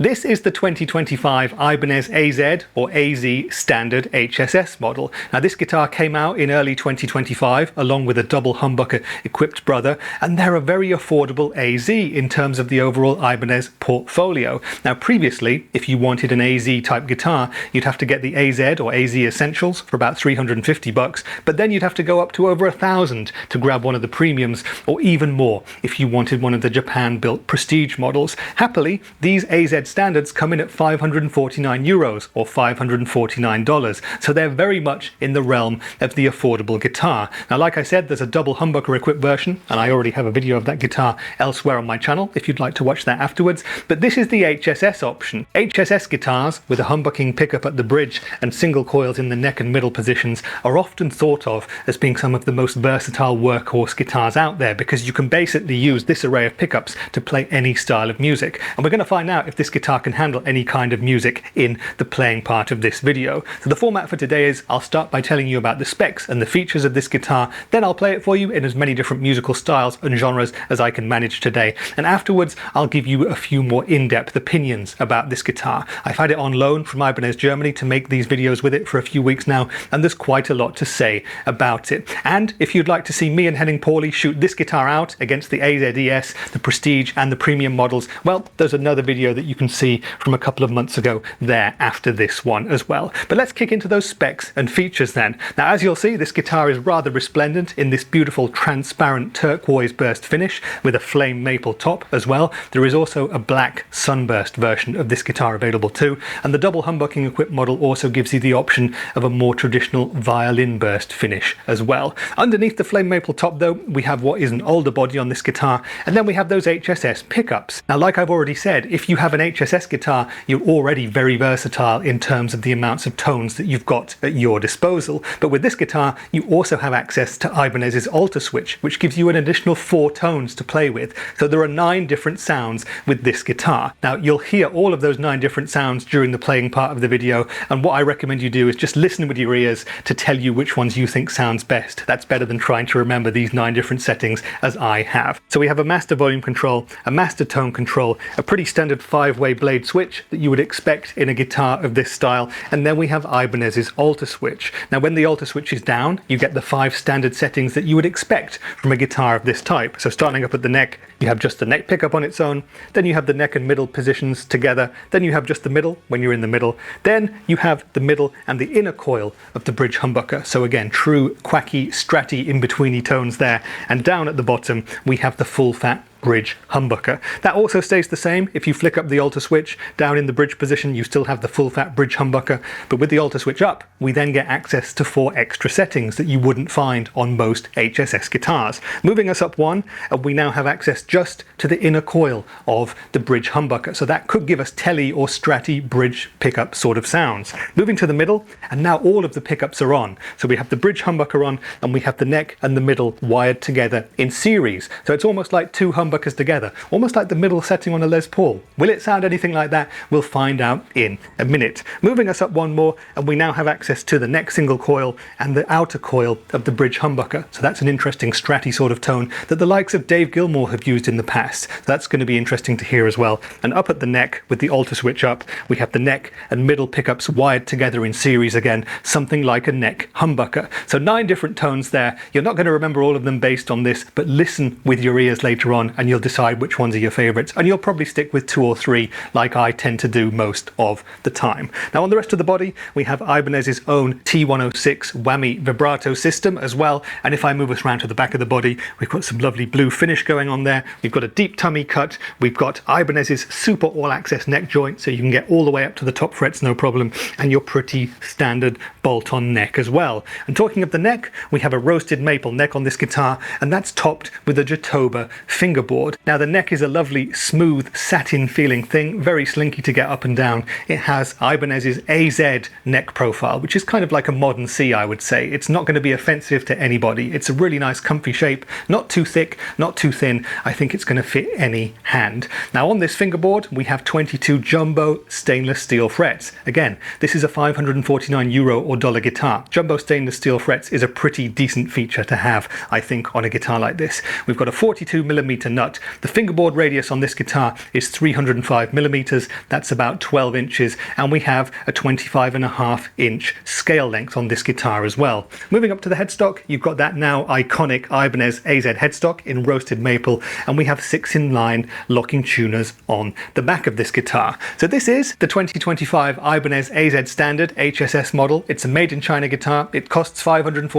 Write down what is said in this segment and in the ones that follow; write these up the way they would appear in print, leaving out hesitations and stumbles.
This is the 2025 Ibanez AZ or AZ Standard HSS model. Now this guitar came out in early 2025 along with a double humbucker equipped brother, and they're a very affordable AZ in terms of the overall Ibanez portfolio. Now previously, if you wanted an AZ type guitar, you'd have to get the AZ or AZ Essentials for about $350, but then you'd have to go up to over $1,000 to grab one of the premiums, or even more if you wanted one of the Japan-built prestige models. Happily, these AZ Standards come in at €549 or $549, so they're very much in the realm of the affordable guitar. Now like I said, there's a double humbucker equipped version, and I already have a video of that guitar elsewhere on my channel if you'd like to watch that afterwards, but this is the HSS option. HSS guitars with a humbucking pickup at the bridge and single coils in the neck and middle positions are often thought of as being some of the most versatile workhorse guitars out there, because you can basically use this array of pickups to play any style of music, and we're going to find out if this guitar can handle any kind of music in the playing part of this video. So the format for today is I'll start by telling you about the specs and the features of this guitar, then I'll play it for you in as many different musical styles and genres as I can manage today, and afterwards I'll give you a few more in-depth opinions about this guitar. I've had it on loan from Ibanez Germany to make these videos with it for a few weeks now, and there's quite a lot to say about it. And if you'd like to see me and Henning Pauly shoot this guitar out against the AZES, the Prestige and the Premium models, well, there's another video that you can see from a couple of months ago there after this one as well. But let's kick into those specs and features then. Now as you'll see, this guitar is rather resplendent in this beautiful transparent turquoise burst finish with a flame maple top as well. There is also a black sunburst version of this guitar available too, and the double humbucking equipped model also gives you the option of a more traditional violin burst finish as well. Underneath the flame maple top though, we have what is an alder body on this guitar, and then we have those HSS pickups. Now like I've already said, if you have an HSS guitar, you're already very versatile in terms of the amounts of tones that you've got at your disposal, but with this guitar you also have access to Ibanez's alter switch, which gives you an additional 4 tones to play with, so there are 9 different sounds with this guitar. Now you'll hear all of those 9 different sounds during the playing part of the video, and what I recommend you do is just listen with your ears to tell you which ones you think sounds best. That's better than trying to remember these 9 different settings as I have. So we have a master volume control, a master tone control, a pretty standard 5-way blade switch that you would expect in a guitar of this style, and then we have Ibanez's alter switch. Now when the alter switch is down, you get the 5 standard settings that you would expect from a guitar of this type. So starting up at the neck, you have just the neck pickup on its own, then you have the neck and middle positions together, then you have just the middle when you're in the middle, then you have the middle and the inner coil of the bridge humbucker. So again, true quacky, stratty, in-betweeny tones there, and down at the bottom we have the full fat bridge humbucker. That also stays the same if you flick up the alter switch. Down in the bridge position you still have the full fat bridge humbucker, but with the alter switch up we then get access to 4 extra settings that you wouldn't find on most HSS guitars. Moving us up one, we now have access just to the inner coil of the bridge humbucker, so that could give us telly or stratty bridge pickup sort of sounds. Moving to the middle, and now all of the pickups are on. So we have the bridge humbucker on, and we have the neck and the middle wired together in series, so it's almost like 2 humbuckers together, almost like the middle setting on a Les Paul. Will it sound anything like that? We'll find out in a minute. Moving us up one more, and we now have access to the neck single coil and the outer coil of the bridge humbucker, so that's an interesting stratty sort of tone that the likes of Dave Gilmour have used in the past, so that's going to be interesting to hear as well. And up at the neck with the alter switch up, we have the neck and middle pickups wired together in series again, something like a neck humbucker. So 9 different tones there. You're not going to remember all of them based on this, but listen with your ears later on and you'll decide which ones are your favorites, and you'll probably stick with 2 or 3 like I tend to do most of the time. Now on the rest of the body we have Ibanez's own T106 whammy vibrato system as well, and if I move us around to the back of the body, we've got some lovely blue finish going on there. We've got a deep tummy cut, we've got Ibanez's super all-access neck joint, so you can get all the way up to the top frets no problem, and your pretty standard bolt-on neck as well. And talking of the neck, we have a roasted maple neck on this guitar, and that's topped with a jatoba fingerboard. Now the neck is a lovely smooth satin feeling thing, very slinky to get up and down. It has Ibanez's AZ neck profile, which is kind of like a modern C, I would say. It's not going to be offensive to anybody. It's a really nice comfy shape, not too thick, not too thin. I think it's going to fit any hand. Now on this fingerboard we have 22 jumbo stainless steel frets. Again, this is a €549 or dollar guitar. Jumbo stainless steel frets is a pretty decent feature to have, I think, on a guitar like this. We've got a 42mm nut. The fingerboard radius on this guitar is 305 millimeters. That's about 12 inches. And we have a 25.5-inch scale length on this guitar as well. Moving up to the headstock, you've got that now iconic Ibanez AZ headstock in roasted maple, and we have 6-in-line locking tuners on the back of this guitar. So this is the 2025 Ibanez AZ Standard HSS model. It's a made in China guitar. It costs $549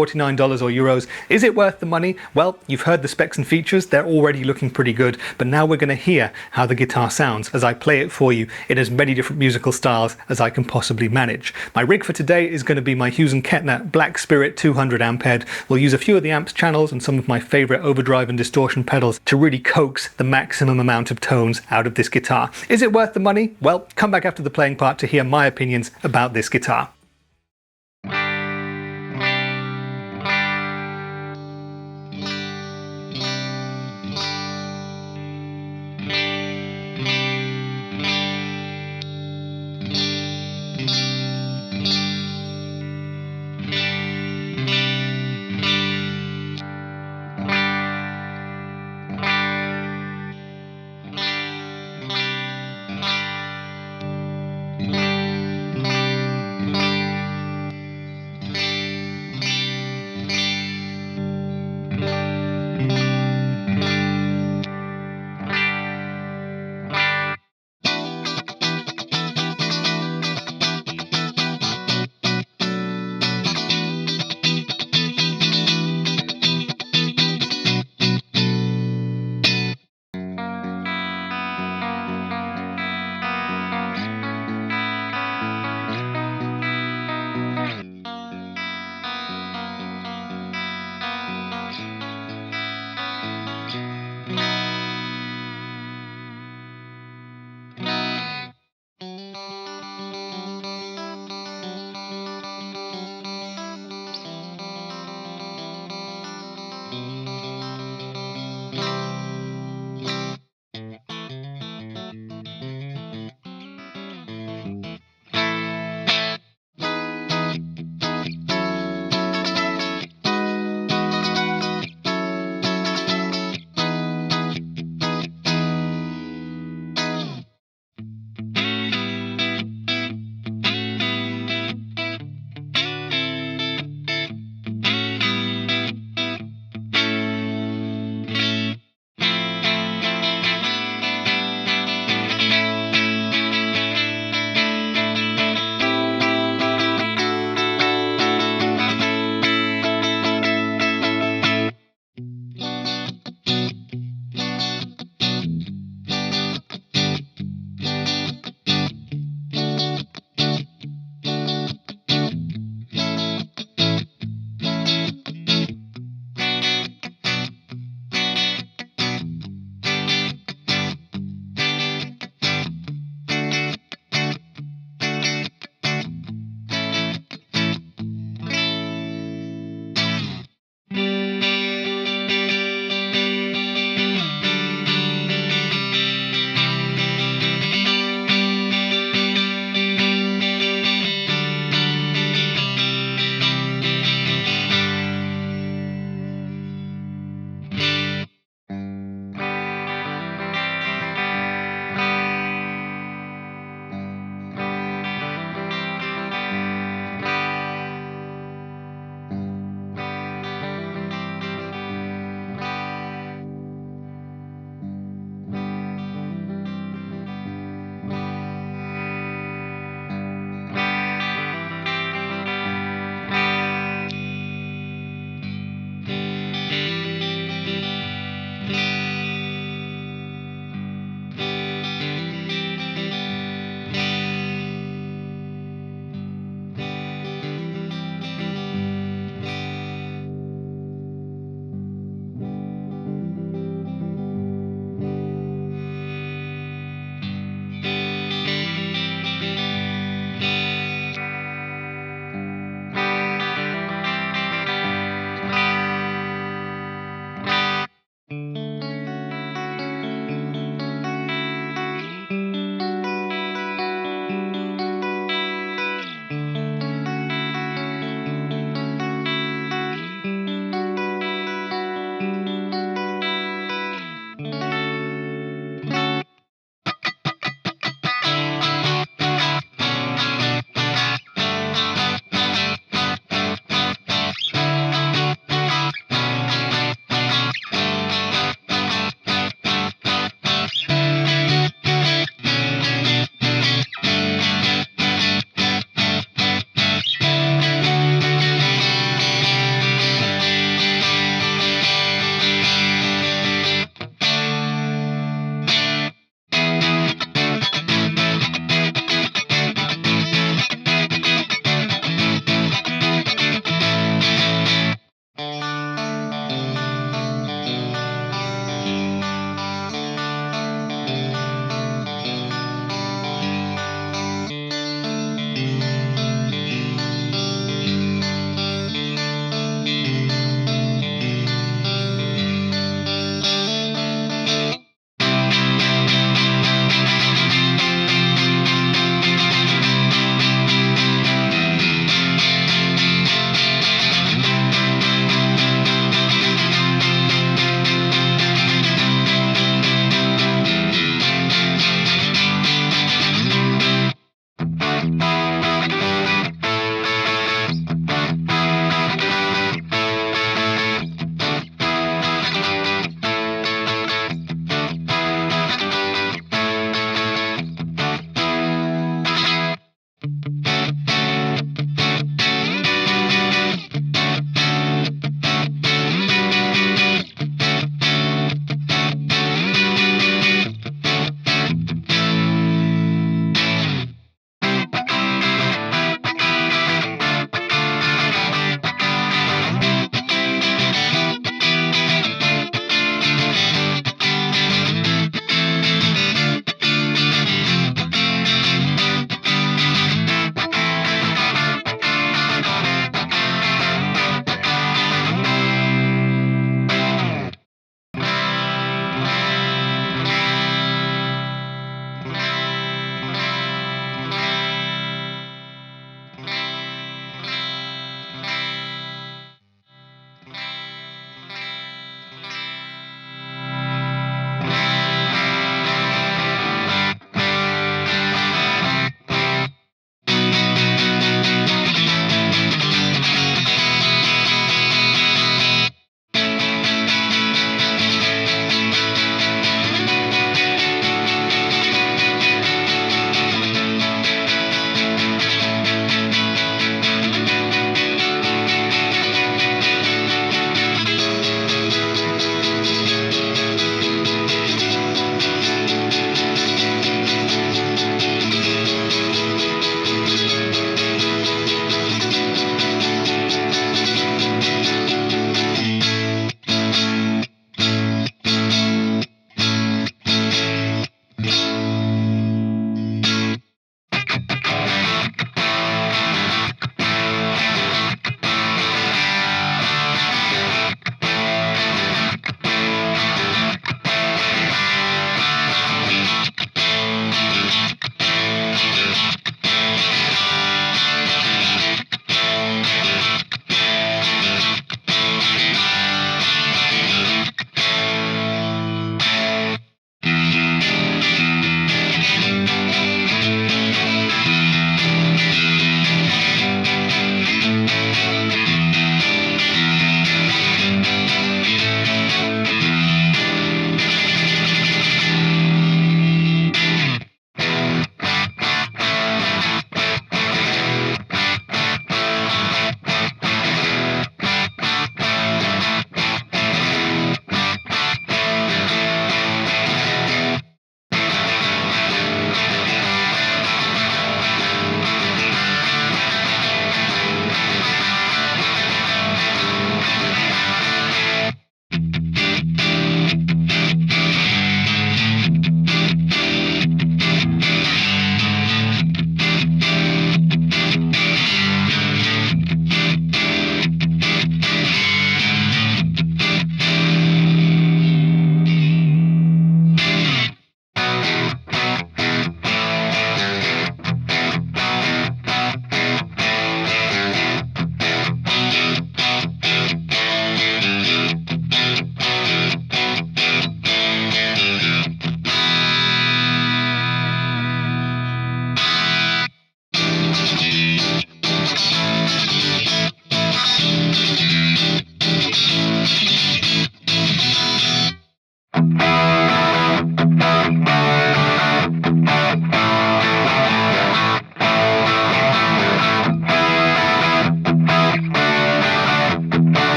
or euros. Is it worth the money? Well, you've heard the specs and features. They're already looking pretty good, but now we're going to hear how the guitar sounds as I play it for you in as many different musical styles as I can possibly manage. My rig for today is going to be my Hughes & Kettner Black Spirit 200 amp head. We'll use a few of the amp's channels and some of my favorite overdrive and distortion pedals to really coax the maximum amount of tones out of this guitar. Is it worth the money? Well, come back after the playing part to hear my opinions about this guitar.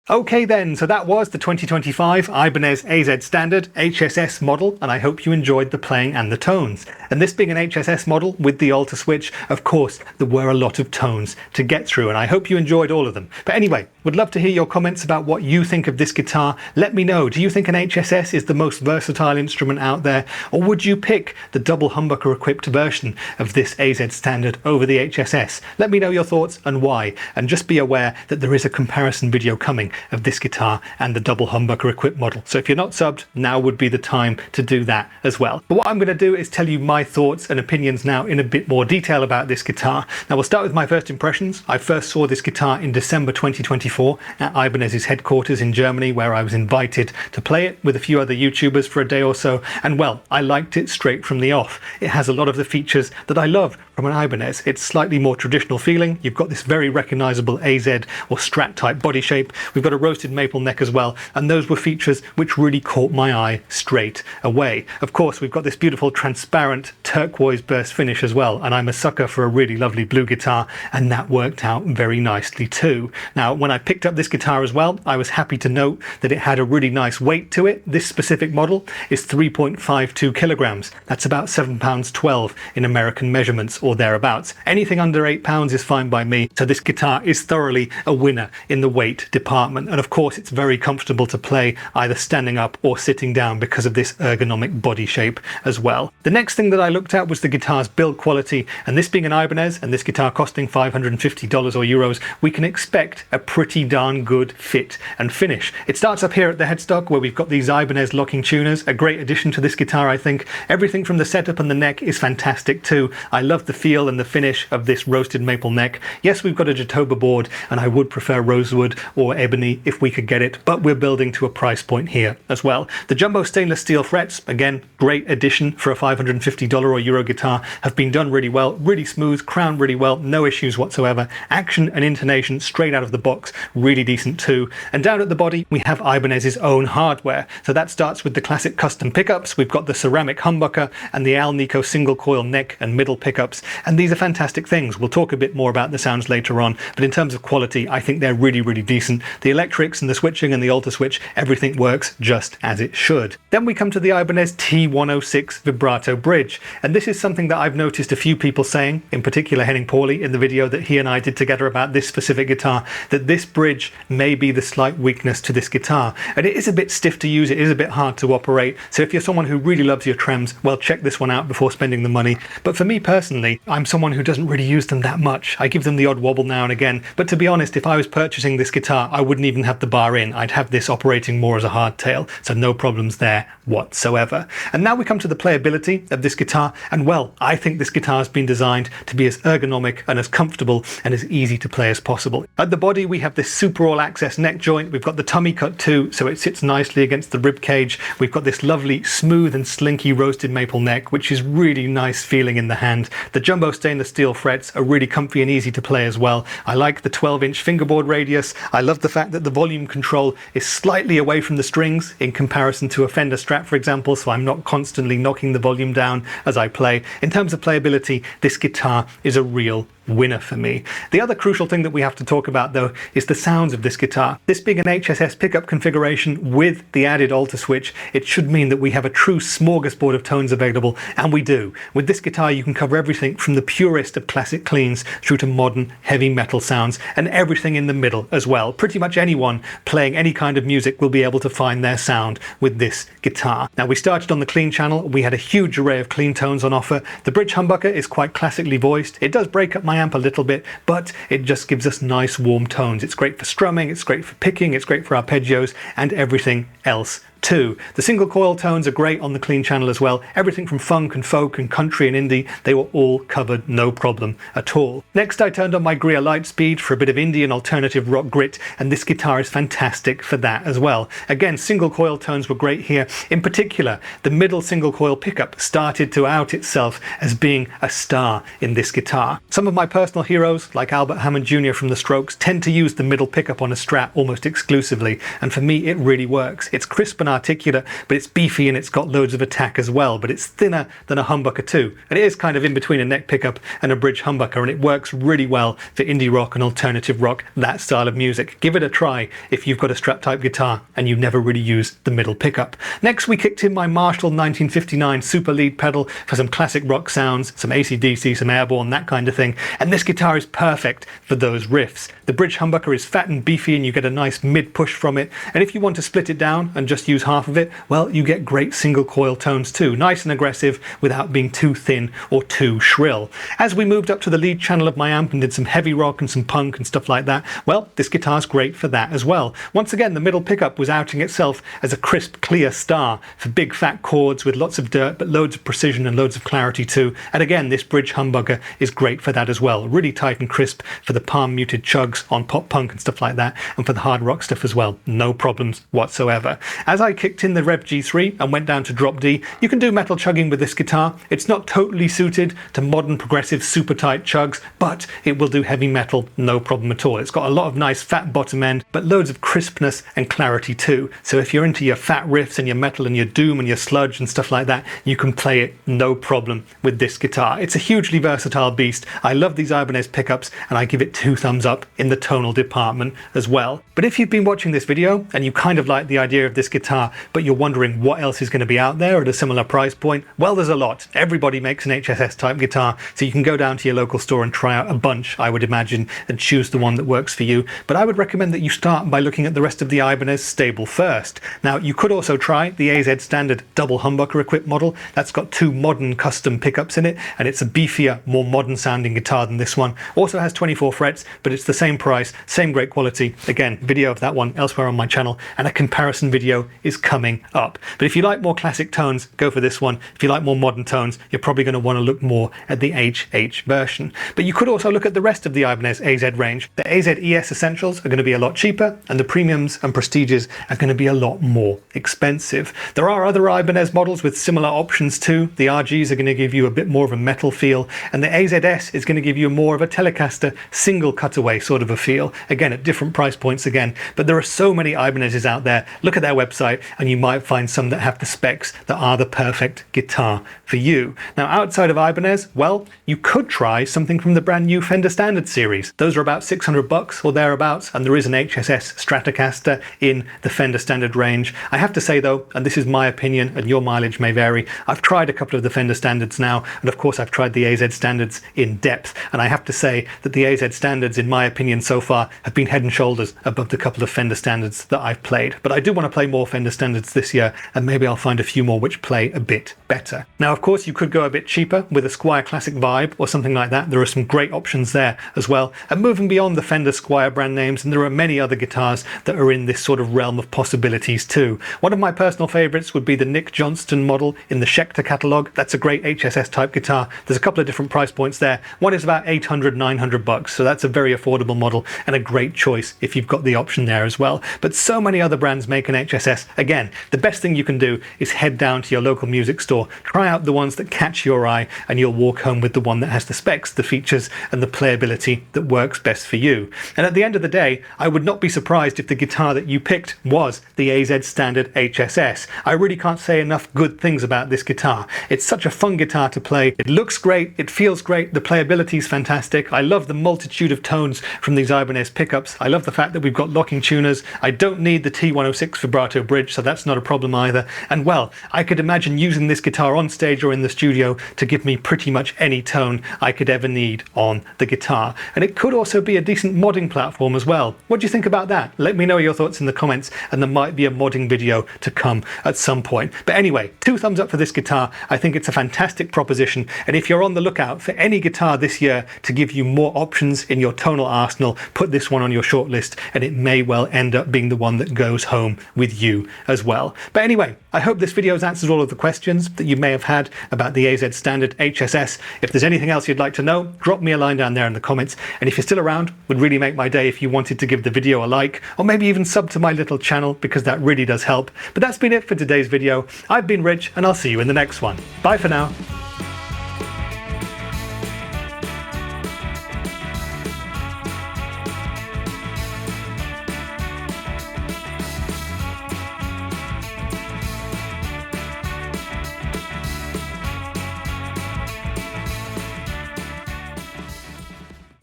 Okay then, so that was the 2025 Ibanez AZ Standard HSS model, and I hope you enjoyed the playing and the tones. And this being an HSS model with the alter switch, of course, there were a lot of tones to get through, and I hope you enjoyed all of them. But anyway, would love to hear your comments about what you think of this guitar. Let me know, do you think an HSS is the most versatile instrument out there, or would you pick the double humbucker equipped version of this AZ Standard over the HSS? Let me know your thoughts and why, and just be aware that there is a comparison video coming of this guitar and the double humbucker equipped model. So if you're not subbed, now would be the time to do that as well. But what I'm going to do is tell you my thoughts and opinions now in a bit more detail about this guitar. Now we'll start with my first impressions. I first saw this guitar in December 2024 at Ibanez's headquarters in Germany, where I was invited to play it with a few other YouTubers for a day or so, and well, I liked it straight from the off. It has a lot of the features that I love from an Ibanez. It's slightly more traditional feeling. You've got this very recognizable AZ or Strat type body shape. We've got a roasted maple neck as well, and those were features which really caught my eye straight away. Of course, we've got this beautiful transparent turquoise burst finish as well, and I'm a sucker for a really lovely blue guitar, and that worked out very nicely too. Now, when I picked up this guitar as well, I was happy to note that it had a really nice weight to it. This specific model is 3.52 kilograms. That's about 7 pounds 12 in American measurements or thereabouts. Anything under 8 pounds is fine by me, so this guitar is thoroughly a winner in the weight department. And of course, it's very comfortable to play either standing up or sitting down because of this ergonomic body shape as well. The next thing that I looked at was the guitar's build quality, and this being an Ibanez and this guitar costing $550 or euros, we can expect a pretty darn good fit and finish. It starts up here at the headstock where we've got these Ibanez locking tuners, a great addition to this guitar I think. Everything from the setup and the neck is fantastic too. I love the feel and the finish of this roasted maple neck. Yes, we've got a jatoba board, and I would prefer rosewood or ebony if we could get it, but we're building to a price point here as well. The jumbo stainless steel frets, again, great addition for a $550 or euro guitar, have been done really well, really smooth, crowned really well, no issues whatsoever. Action and intonation straight out of the box, really decent too. And down at the body, we have Ibanez's own hardware. So that starts with the classic custom pickups. We've got the ceramic humbucker and the Alnico single coil neck and middle pickups. and these are fantastic things. We'll talk a bit more about the sounds later on, but in terms of quality, I think they're really, really decent. The electrics and the switching and the alter switch, everything works just as it should. Then we come to the Ibanez T106 vibrato bridge, and this is something that I've noticed a few people saying, in particular Henning Pauly in the video that he and I did together about this specific guitar, that this bridge may be the slight weakness to this guitar, and it is a bit stiff to use, it is a bit hard to operate, so if you're someone who really loves your trems, well, check this one out before spending the money. But for me personally, I'm someone who doesn't really use them that much. I give them the odd wobble now and again, but to be honest, if I was purchasing this guitar, I wouldn't even have the bar in. I'd have this operating more as a hardtail, so no problems there whatsoever. And now we come to the playability of this guitar, and well, I think this guitar has been designed to be as ergonomic and as comfortable and as easy to play as possible. At the body, we have this super all-access neck joint. We've got the tummy cut too, so it sits nicely against the rib cage. We've got this lovely smooth and slinky roasted maple neck, which is really nice feeling in the hand. The jumbo stainless steel frets are really comfy and easy to play as well. I like the 12-inch fingerboard radius. I love the fact that the volume control is slightly away from the strings in comparison to a Fender Strat, for example, so I'm not constantly knocking the volume down as I play. In terms of playability, this guitar is a real winner for me. The other crucial thing that we have to talk about though is the sounds of this guitar. This being an HSS pickup configuration with the added alter switch, it should mean that we have a true smorgasbord of tones available, and we do. With this guitar you can cover everything from the purest of classic cleans through to modern heavy metal sounds, and everything in the middle as well. Pretty much anyone playing any kind of music will be able to find their sound with this guitar. Now, we started on the clean channel. We had a huge array of clean tones on offer. The bridge humbucker is quite classically voiced. It does break up my amp a little bit, but it just gives us nice warm tones. It's great for strumming, it's great for picking, it's great for arpeggios, and everything else too. The single coil tones are great on the clean channel as well. Everything from funk and folk and country and indie, they were all covered, no problem at all. Next, I turned on my Grier Lightspeed for a bit of indie and alternative rock grit, and this guitar is fantastic for that as well. Again, single coil tones were great here. In particular, the middle single coil pickup started to out itself as being a star in this guitar. Some of my personal heroes, like Albert Hammond Jr. from the Strokes, tend to use the middle pickup on a Strat almost exclusively, and for me it really works. It's crisp and articulate, but it's beefy and it's got loads of attack as well, but it's thinner than a humbucker too, and it is kind of in between a neck pickup and a bridge humbucker, and it works really well for indie rock and alternative rock, that style of music. Give it a try if you've got a Strat type guitar and you've never really used the middle pickup. Next, we kicked in my Marshall 1959 super lead pedal for some classic rock sounds, some AC/DC, some Airbourne, that kind of thing, and this guitar is perfect for those riffs. The bridge humbucker is fat and beefy and you get a nice mid push from it, and if you want to split it down and just use half of it, well, you get great single coil tones too, nice and aggressive without being too thin or too shrill. As we moved up to the lead channel of my amp and did some heavy rock and some punk and stuff like that, well, this guitar's great for that as well. Once again, the middle pickup was outing itself as a crisp, clear star for big fat chords with lots of dirt but loads of precision and loads of clarity too, and again, this bridge humbucker is great for that as well. Really tight and crisp for the palm muted chugs on pop punk and stuff like that, and for the hard rock stuff as well. No problems whatsoever. As I kicked in the Rev G3 and went down to drop D, you can do metal chugging with this guitar. It's not totally suited to modern progressive super tight chugs, but it will do heavy metal no problem at all. It's got a lot of nice fat bottom end, but loads of crispness and clarity too. So if you're into your fat riffs and your metal and your doom and your sludge and stuff like that, you can play it no problem with this guitar. It's a hugely versatile beast. I love these Ibanez pickups and I give it 2 thumbs up in the tonal department as well. But if you've been watching this video and you kind of like the idea of this guitar, but you're wondering what else is going to be out there at a similar price point, well, there's a lot. Everybody makes an HSS type guitar, so you can go down to your local store and try out a bunch, I would imagine, and choose the one that works for you. But I would recommend that you start by looking at the rest of the Ibanez stable first. Now, you could also try the AZ Standard double humbucker equipped model. That's got 2 modern custom pickups in it, and it's a beefier, more modern sounding guitar than this one. Also has 24 frets, but it's the same price, same great quality. Again, video of that one elsewhere on my channel, and a comparison video is coming up. But if you like more classic tones, go for this one. If you like more modern tones, you're probably going to want to look more at the HH version. But you could also look at the rest of the Ibanez AZ range. The AZES Essentials are going to be a lot cheaper, and the Premiums and Prestiges are going to be a lot more expensive. There are other Ibanez models with similar options too. The RGs are going to give you a bit more of a metal feel, and the AZS is going to give you more of a Telecaster single cutaway sort of a feel, again at different price points again. But there are so many Ibanezes out there. Look at their website, it, and you might find some that have the specs that are the perfect guitar for you. Now, outside of Ibanez, well, you could try something from the brand new Fender Standard series. Those are about $600 or thereabouts, and there is an HSS Stratocaster in the Fender Standard range. I have to say though, and this is my opinion and your mileage may vary, I've tried a couple of the Fender Standards now, and of course I've tried the AZ Standards in depth, and I have to say that the AZ Standards, in my opinion so far, have been head and shoulders above the couple of Fender Standards that I've played. But I do want to play more Fender Standards this year, and maybe I'll find a few more which play a bit better. Now, of course, you could go a bit cheaper with a Squier Classic Vibe or something like that. There are some great options there as well. And moving beyond the Fender Squier brand names, and there are many other guitars that are in this sort of realm of possibilities too. One of my personal favorites would be the Nick Johnston model in the Schecter catalogue. That's a great HSS type guitar. There's a couple of different price points there. One is about $800, $900, so that's a very affordable model and a great choice if you've got the option there as well. But so many other brands make an HSS. Again, the best thing you can do is head down to your local music store, try out the ones that catch your eye, and you'll walk home with the one that has the specs, the features, and the playability that works best for you. And at the end of the day, I would not be surprised if the guitar that you picked was the AZ Standard HSS. I really can't say enough good things about this guitar. It's such a fun guitar to play. It looks great, it feels great, the playability is fantastic. I love the multitude of tones from these Ibanez pickups. I love the fact that we've got locking tuners. I don't need the T106 vibrato bridge, so that's not a problem either. And well, I could imagine using this guitar on stage or in the studio to give me pretty much any tone I could ever need on the guitar. And it could also be a decent modding platform as well. What do you think about that? Let me know your thoughts in the comments, and there might be a modding video to come at some point. But anyway, 2 thumbs up for this guitar. I think it's a fantastic proposition, and if you're on the lookout for any guitar this year to give you more options in your tonal arsenal, put this one on your shortlist, and it may well end up being the one that goes home with you as well. But anyway, I hope this video has answered all of the questions that you may have had about the AZ Standard HSS. If there's anything else you'd like to know, drop me a line down there in the comments, and if you're still around, would really make my day if you wanted to give the video a like, or maybe even sub to my little channel, because that really does help. But that's been it for today's video. I've been Rich, and I'll see you in the next one. Bye for now.